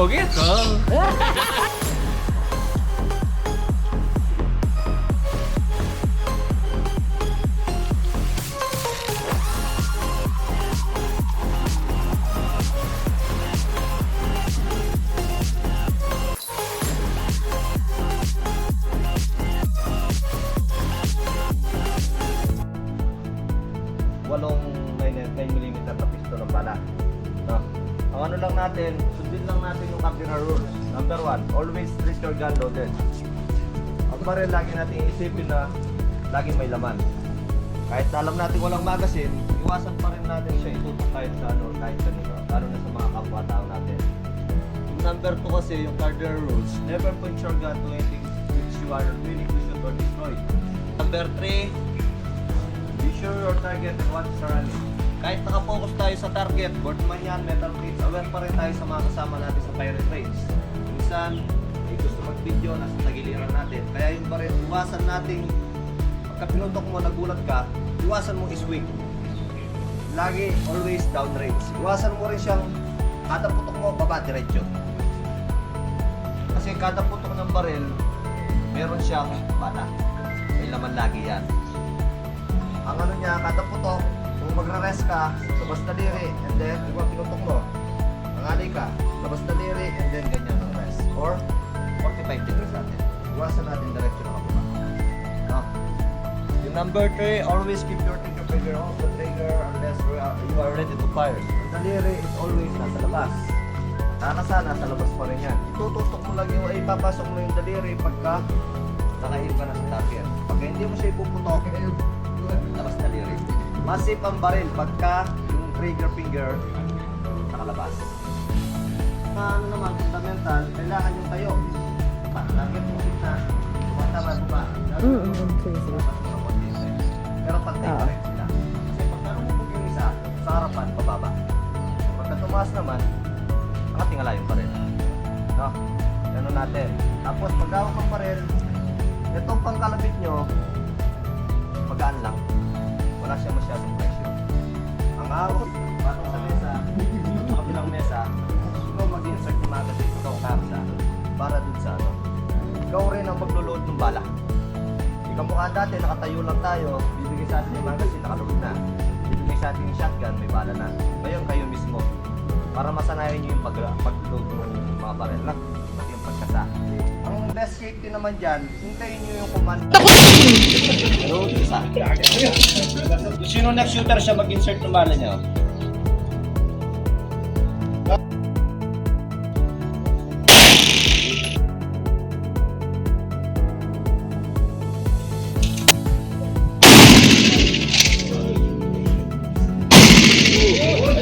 Pogi ko. Walong 9mm na piston ng bala. No? Ang ano lang natin, sundin lang natin yung cardinal rules. Number 1, always treat your gun loaded. Ang baril, lagi natin isipin na laging may laman. Kahit alam natin walang magasin, iwasan pa rin natin siya itutok kahit sa ano, kahit kanino. Lalo na sa mga kapwa-tao natin. Yung number 2 kasi, yung cardinal rules, never point your gun to anything which you are willing to shoot or destroy. Number 3, be sure your target and what is surrounding. Kahit nakapokus tayo sa target, board man yan, metal plates, aware pa rin tayo sa mga kasama natin sa pirate range. Minsan, may gusto mag-video, nasa tagiliran natin. Kaya yung pa rin, iwasan nating, pagka pinutok mo, nagulat ka, iwasan mo iswing. Lagi, always downrange. Iwasan mo rin siyang, kada putok mo, baba, diretso. Kasi kada putok ng baril, meron siyang bala. May laman lagi yan. Ang ano niya, kada putok, kung magra-rest ka, labas na diri, and then, di ba pinutok mo, nangali ka, labas na diri, and then ganyan ang rest. Or, 45 degrees natin. Iwasan natin diretso na kapaba. No? Yung number 3, always keep your finger off the trigger unless you are ready to fire. Ang daliri is always nasa labas. Sana nasa labas pa rin yan. Itututok mo lang yung, ipapasok mo yung daliri pagka nakahin ka na sa target. Pagka hindi mo siya ipuputok, labas na diri. Masip ang baril pagka yung trigger finger nakalabas. Ano naman, fundamental, kailangan yung tayo. Target mo kita, tumatama ba? Pero pantay pa rin sila. Kasi pagka lumubog yung isa, sa harapan, pababa. Pagka tumaas naman, nakatingala yung baril. No? Ganun natin. Tapos pag hawak ng baril, itong pangkalabit nyo, magaan lang. Wala siya masyadong pressure. Ang hawak, patong sa mesa, sa kabilang mesa, ikaw mag-insert yung magazine, ikaw kapsa, para dun sa ano. Ikaw rin ang maglo-load ng bala. Ikaw mukha dati, nakatayo lang tayo, bibigay sa atin yung magazine, nakaload na. Bibigay sa atin yung shotgun, may bala na. Ngayon kayo mismo, para masanayin nyo yung pag-load ng mga baril lang, pati yung pagkasa. Ang best safety naman dyan, hintayin nyo yung command. Load, isa. Sino next shooter siya mag-insert ng bala niya?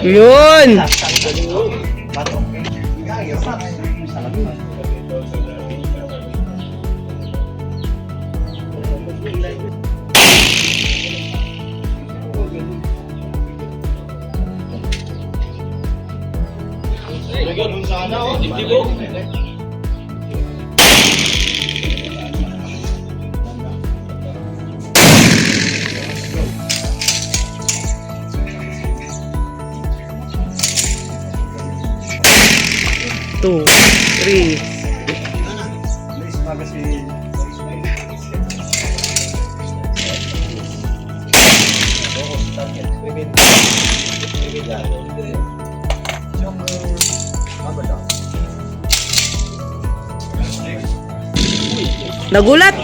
Yun! Two, three. Nagulat!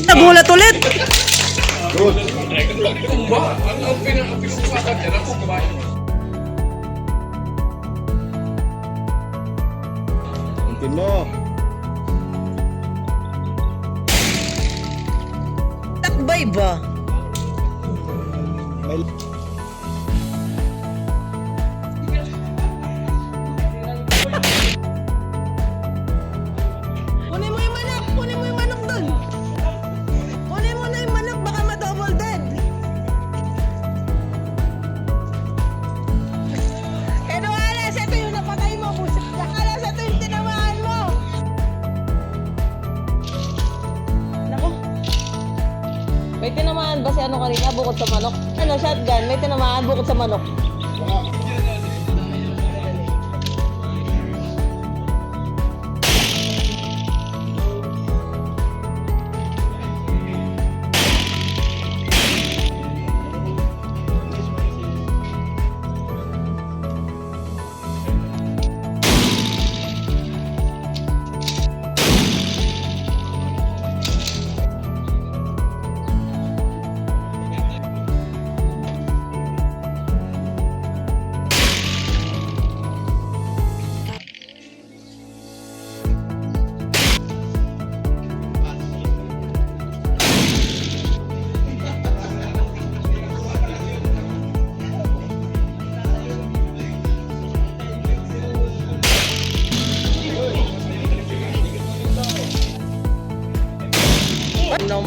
Nagulat ulit! Mo. Takbay ba? May... Kunin mo yung manok! Kunin mo yung manok dun! Kunin mo na yung manok, baka ma-double dead! Pero alas, ito yung napatay mo, busit ka! Alas, ito yung tinamaan mo! Naku! May tinamaan ba si ano kanina bukod sa manok? Ano, shotgun? May tinamaan bukod sa manok?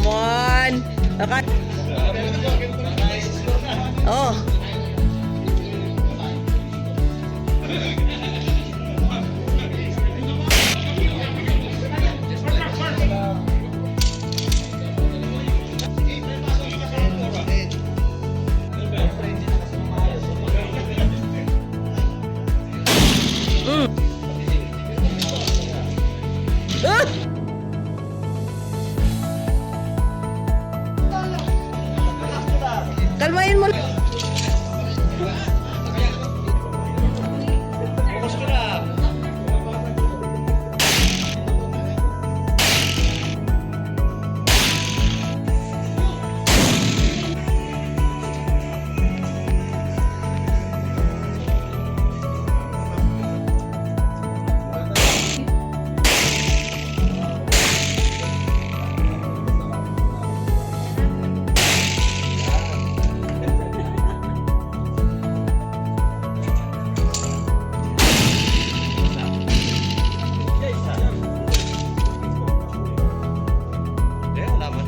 come on. Oh. Ah! Kalmahin mo. Eh, alaman.